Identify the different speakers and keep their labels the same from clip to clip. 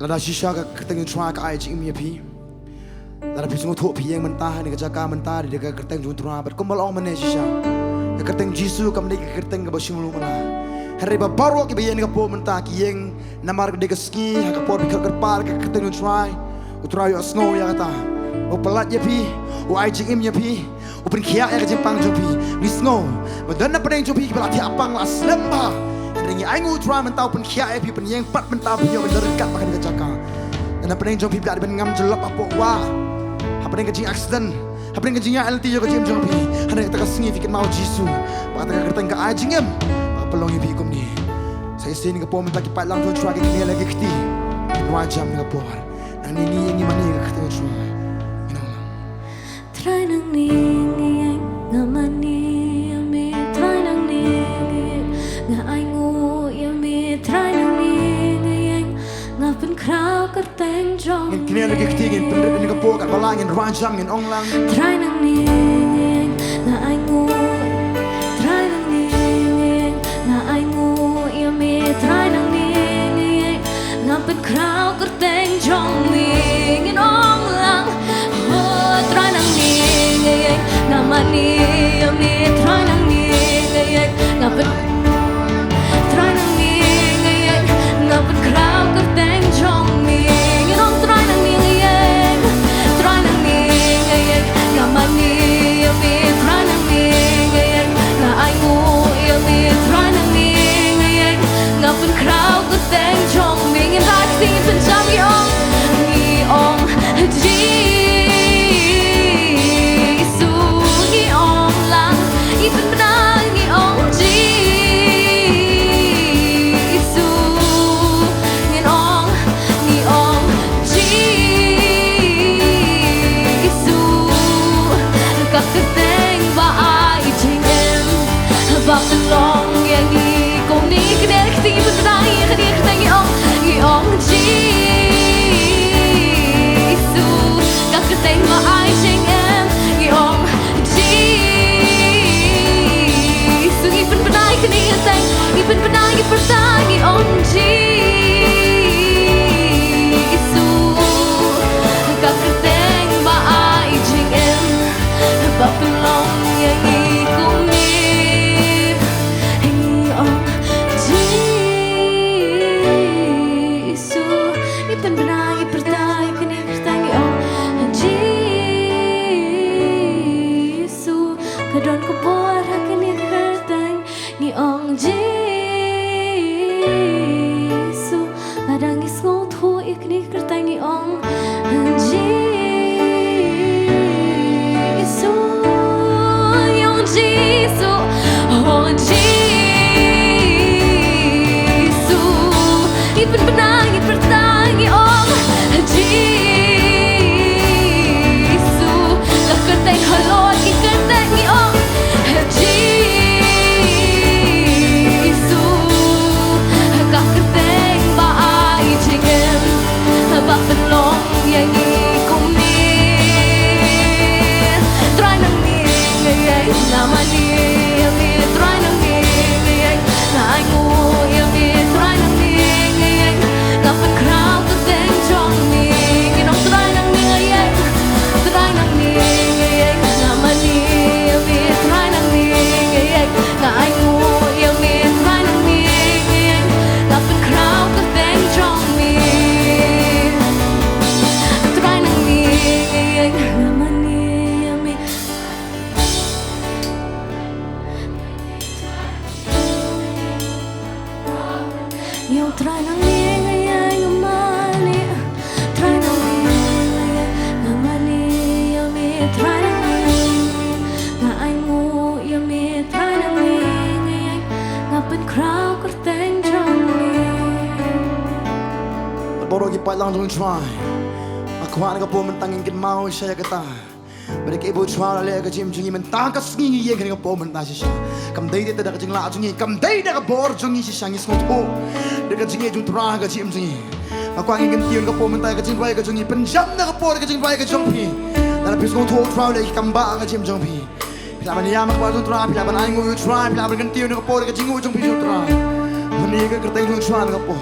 Speaker 1: Lada shisha ka kerteng Trai ka ai jing mi pi. Lada pi sungu thuk pi ieng mentah ni ka jaka mentah di ka kerteng jung Trai bat kumbal ong mane shisha. Ka kerteng Jisu kam ni ka kerteng ka basing lu mala. Hari ba baru ki bayen ka po mentah ki ieng namar ka de ka ski ha ka po bi ka kerpar ka kerteng Trai. U Trai yo snow ya kata. U pelat ya pi. U ai jing im ya pi. U pen kia ya ka jimpang jung pi. Ni snow. Badan na pedeng jung pi ki pelat ti apang la slemba. Ringi aingu Trai mentau pen kia pi pen yeng pat mentau pi yo ben dekat makan ke jaka. Dan apa yang jom pi biar ben ngam jelap apa wa. Apa yang kejing accident. Apa yang kejing LT yo kejing jom pi. Hana kita kasingi fikir mau Jisu. Pak ta kerteng ka ai jingem. Pak pelongi pi kum ni. Saya sini ke pom taki pat lang tu Trai ke ni lagi keti. Dua jam ni ke por. Nang ni yang ni mani ke ketemu Trai.
Speaker 2: Trai nang ni yang ngamani me Trai nang ni nga ai ngu yang me Trai nang ni yang ngapen krau kerteng jong
Speaker 1: Ngin kini lagi keti ngin pendet ni ke por kat balang ngin ranjang ngin ong lang.
Speaker 2: Trai nang ni nga ai ngu Trai nang ni nga ai ngu yang me Trai nang ni ngapen krau kerteng jong ngin ong lang. Trai nang ni ngamani yang ni Trai nang ni ngapen Trai nang ni ngapen krau kerteng jong ni ngong Trai nang ni Trai nang ni ngamani yang ni Trai nang ni nga ai ngu yang ni Trai nang ni ngapen krau kerteng jong ni ngin rai sin pen jam yong ni ong ji Even benang ni ong Jisu Ngin ong Jisu Kak keteng ba ai jing em Ba pelong yang ni kong ni kene keti even benang ni kene keteng ni ong Jisu Kak keteng ba ai jing em ni ong Even benai kini teng, even benai pertangi om Jisu. Kak keteng ba ai jing em, ba pelong yang ikut ni om Jisu. Even benai pertangi kini pertangi om Jisu. Kadon kubor kini ni ong Jisu ladang isngong thu ikni kertang ni ong Jisu yong Jisu oh Jisu ipen benang pertang ni ong Jisu kak kertang halot ikertang ni ong Ba pelong yang ikut ni Trai nang ni nama ni yang ni Trai nang ni nga ai ngu yang ni Trai nang ni ngapen krau keteng jong ni nginong Trai nang ni Trai nang ni nama ni yang ni Trai nang ni nga ai ngu yang ni Trai nang ni ngapen krau keteng jong ni Yung try nang ngayay ngumani Try nang ngayay ngamani Yami try nang ngayay Ngaay ngu Yami try nang ngayay Ngapan krau kerteng jong ni
Speaker 1: Boro ki pat lang jong Trai. Aku hana ka po mentangin kin mau saya kata. Mereka ibu Trai le ka jim jungi mentang ka singi yeng ka po mentang sisa. Kam dai de da ka jing la jungi kam dai da ka bor jungi sisa ngi snot po. De ka jingi jung Trai ka jim jungi. Aku angin tiun ka po mentang ka Jingrwai ka jungi penjam da ka por ka Jingrwai ka jong pi. Dan pis ngot ho Trai le kam ba ka jim jong pi. Pila ban ya mak ba jung Trai pila ban ai ngu Trai pila ban kan tiun ka por ka jingu jong pi jung Trai. Mani ka kerteng jung Trai ka po.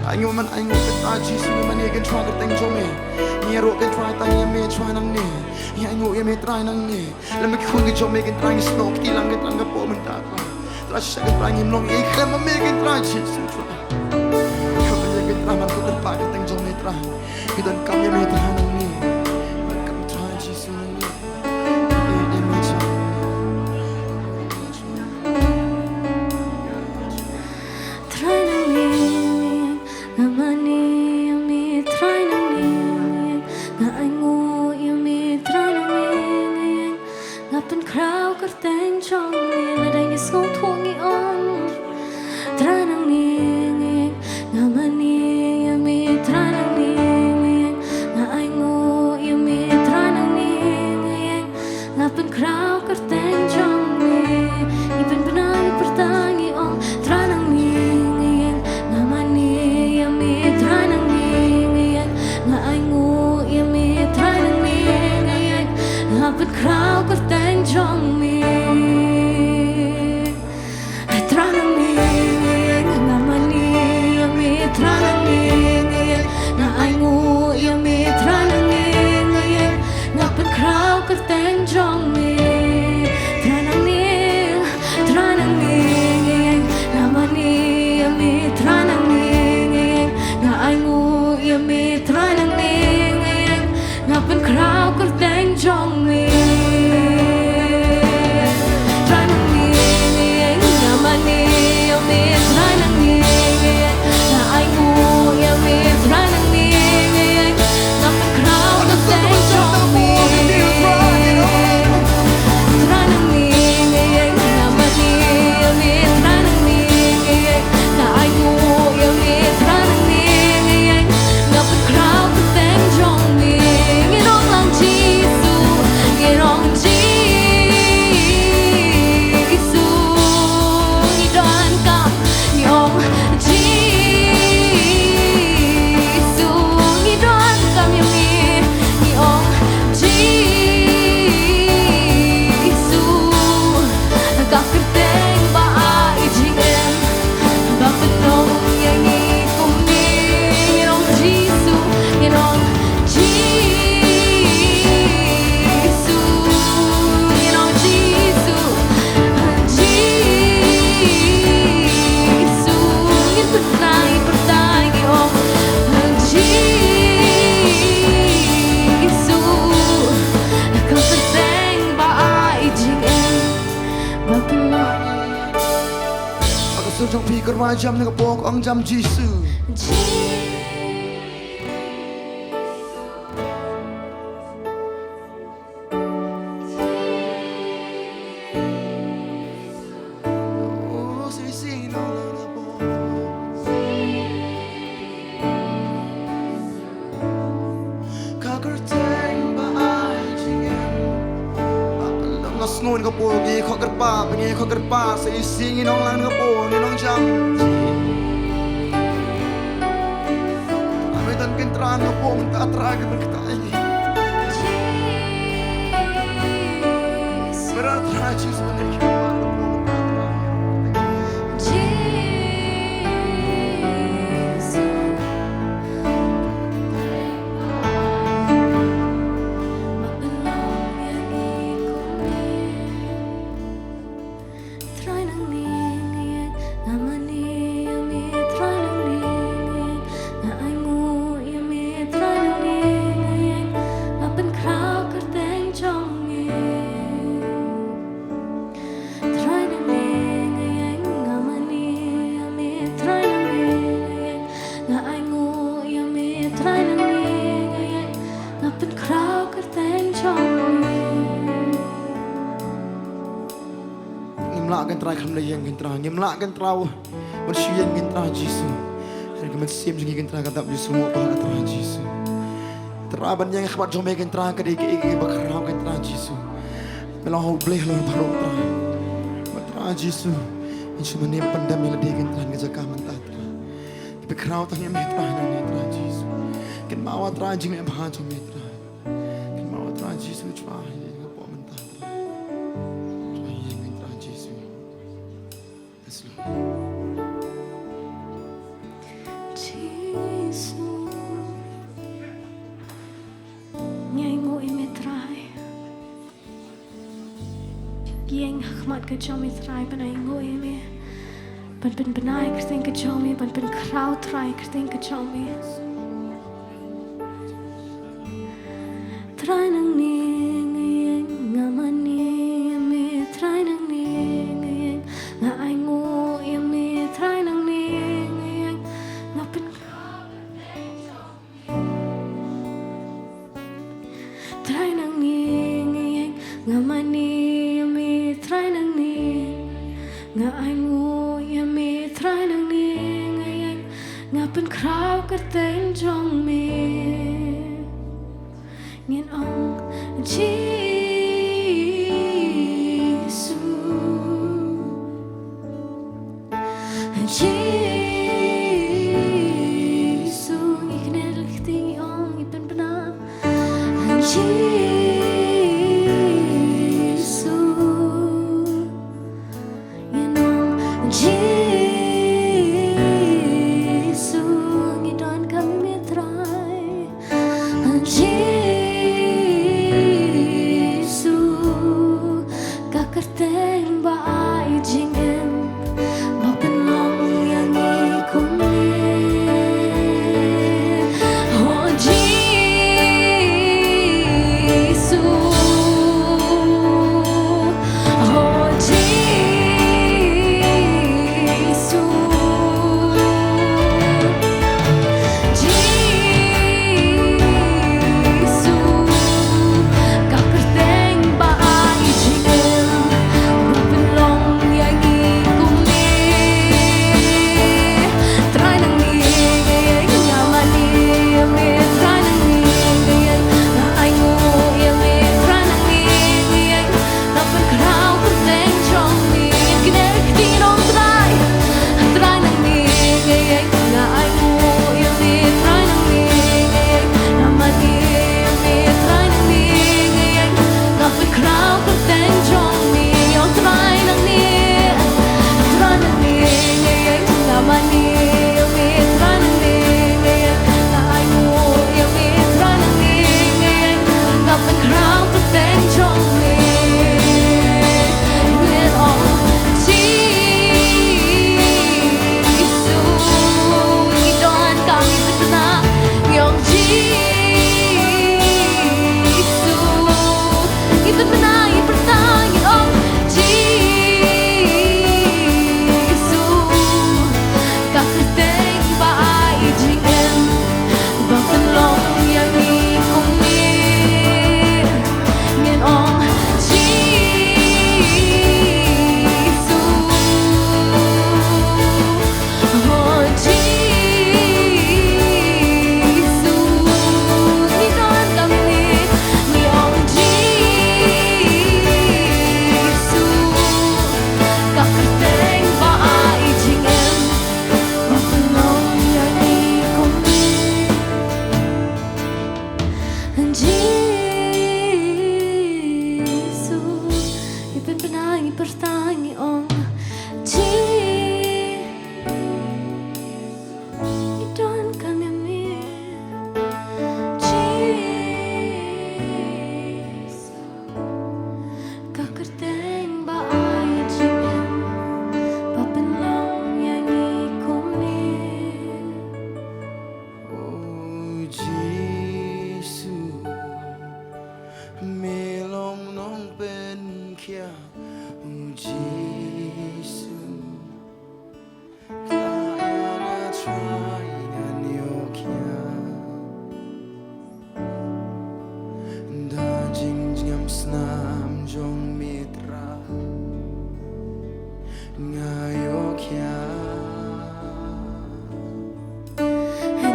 Speaker 1: anh ôm anh ngủ cái ta chỉ suy mà nghe cái trai cái tiếng trong mẹ nghe rồi cái trai ta nghe mẹ trai năng nè nghe anh ngủ em trai năng nèแล้วมันคุยกันจมเมกันตรายสโนว์ที่หลังกันตรังกับโปมันตาตราชักกันตรายยิ้มลงอีกครั้งมันเมกันตรายชิดสุดท้ายเขาเป็นยังกันตรายมันก็ตัดปากกันแต่งจมเมตรายคือตอนกำยังเมตรายนั่งนี่มันกำตรายชิดสุดนั่งนี่เอ็มไม่ใช่
Speaker 2: ทรายนั่งนี่งามันนี่ยังมีทรายนั่งนี่งาไอ้งูยังมีทรายนั่งนี่งาเป็นคราวก็แต่งจองนี่และได้ยินเสียงทวงอีอ่อนทรายนั่งนี่งามันนี่ยังมีทรายนั่งนี่งาไอ้งูยังมีทรายนั่งนี่งาเป็นคราวก็แต่งจองนี่อีเป็นปัญหาอีประตางอีอ่อนทรายนั่งนี่งามันนี่ยังมีทรายนั่งนี่งาไอ้งูยังมีทรายนั่งนี่งาเป็นคราวก็แต่งจองนี่ทรายนั่งนี่งามันนี่ยังมีทรายนั่งนี่งาไอ้งูยังมีทรายนั่งนี่งาเป็นคราวก็แต่งจองนี่ทรายนั่งนี่ทรายนั่งนี่งามันนี่ยังมีทรายนั่งนี่งาไอ้งูยังมีทรายนั่งนี่งาเป็นคราวก็แต่งจองนี่ทรายนั่งนี่งามันนี่ยังมีทรายนั่งนี่งาไอ้งูยังมีทรายนั่งนี่งาเป็นคราวก็แต่งจองนี่ทรายนั่งนี่งามันนี่ยังมีทรายนั่งนี่งาไอ้งูยังมีทรายนั่งนี่งาเป็นคราวก็แต่งจองนี่งี้ร้องลังจีซูงี้ร้องจีซูงี้ดอนกับงี้องจีซูงี้ดอนกับยังมีงี้องจีซูกับกระเตงบ้าอีจิงเอ็มบักเป็นน้องยังงี้กุมนี่งี้ร้องจีซูงี้ร้องจีซูงี้ร้องจีซูจีซูงี้เป็นนายเป็นตายงี้องจีซูกับกระเตงบ้าอีจิงเอ็มบักเป็นน้อง
Speaker 1: Aku sejak pikir wajam dengan pok ang jam jisu. Oh, sisi no la po. Kager teng ba ai jingen. Apa lang ngasngon ka po gi kager pa, pengi kager pa sisi nginong lang ka po, nginong jam. Ame dan kentran ka po mun ta trai ka kita ini. Berat trai jis mun ka po mun ta trai. Kan trai kham lai yang kan trai ngem la kan trau man sien kan trai jisu hari kan sim sing kan trai ka tap jisu mo pa ka trai jisu traban yang khabat jome kan trai ka de ke ba kharau kan trai jisu melo ho bleh lo baro trai ma trai jisu insu mane pandam mel de kan trai ka jaka man ta trai be kharau ta ngem trai na ne trai jisu kan mawa trai jing me ba jome trai kan mawa trai jisu trai ka po man ta trai trai yang trai jisu. Yes, Lord.
Speaker 2: ieng khmat ke chomi trai pan ai ngoi me pan panai kerting ke chomi pan crowd trai kerting ke chomi trai nang ni ieng ngamani me trai nang ni ieng nga ai ngoi me trai nang ni ieng nga pan trai nang ni ieng ngamani me trai nang ni nga ai ngoi me trai nang ni ieng nga pan crowd kerting trong me nghiền ông Giêsu Giêsu nghi knel khting ông nghi pen pena Giêsu nghiền ông Giêsu nghi don kami metrai Kerteng ba ai jing em ba pen long yang ni kum ni oh Giêsu oh Giêsu Giêsu ka kerteng ba ai jing em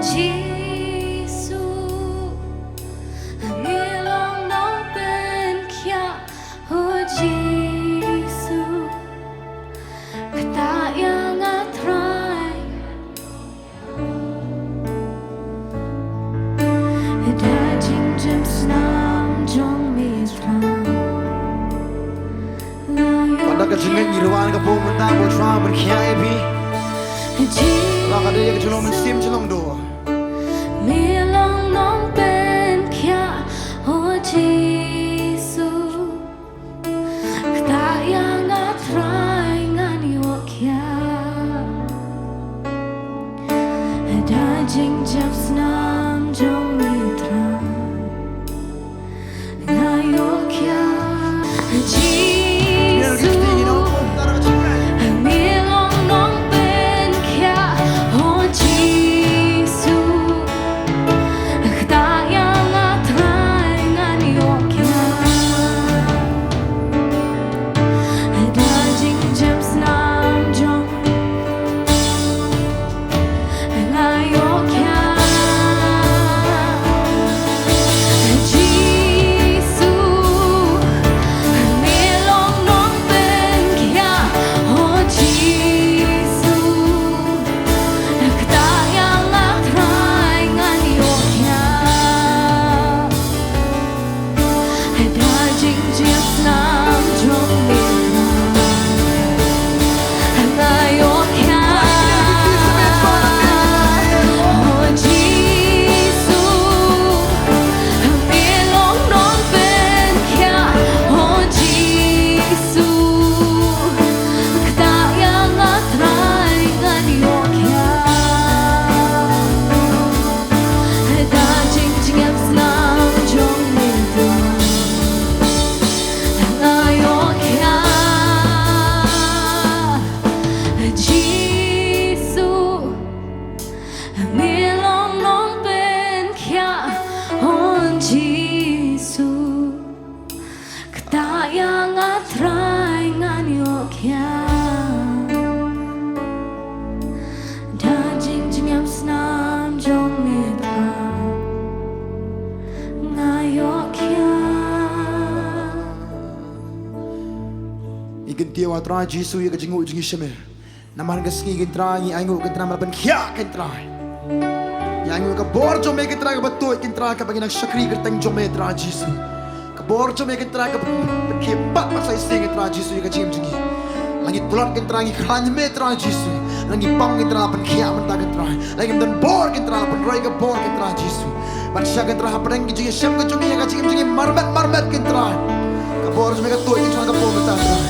Speaker 2: Giêsu nghe lòng nóng bên kia oh Giêsu kata yang Trai đã chinh chém nam trong Mitra
Speaker 1: Pada ka jingeng Jingrwai ka pong menta bo Trai ben khia epi la ka de ka chlom sim chlom do
Speaker 2: mi lòng nóng bên kia oh Giêsu ta
Speaker 1: tia wa Trai Jisu ya ka Jingrwai Jingmane naman ka ski kin Trai ngi aingu kin Trai malapan khia kin Trai yang aingu ka bor jo me kin Trai ka batoi kin Trai ka bagi nak syakri kerteng jo me Trai Jisu ka bor jo me kin Trai ka kepat pasai sing kin Trai Jisu ya ka Jingi langit bulat kin Trai ngi khan me Trai Jisu langit pam kin Trai malapan khia mentah kin Trai langit dan bor kin Trai malapan roi ka bor kin Trai Jisu Marsha kin Trai hapreng kin Jingi syam kin Jingi ya ka Jingi marmet kin Trai ka bor jo me ka toi kin Trai ka bor mentah Trai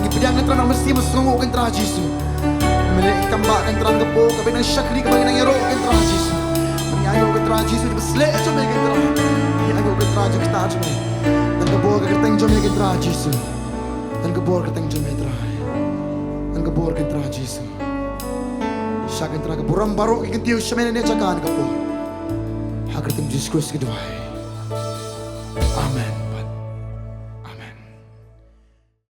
Speaker 1: ngi pedang kin Trai mesti mesngu kin Trai Jisu Milik kambak kin Trai ka bor ka bagi nak syakri ka bagi nak yero kin Trai Jisu Ayo ke Trai Jisu di besle jo me ke Trai ayo ke Trai jo kita jo me dan ke bor ke teng jo me ke Trai Jisu dan ke bor ke teng jo me Trai dan ke bor ke Trai Jisu syak ke Trai ke buram baru ke tiu semene ne cakan ke bor ha ke teng Yesus Kristus ke doai amen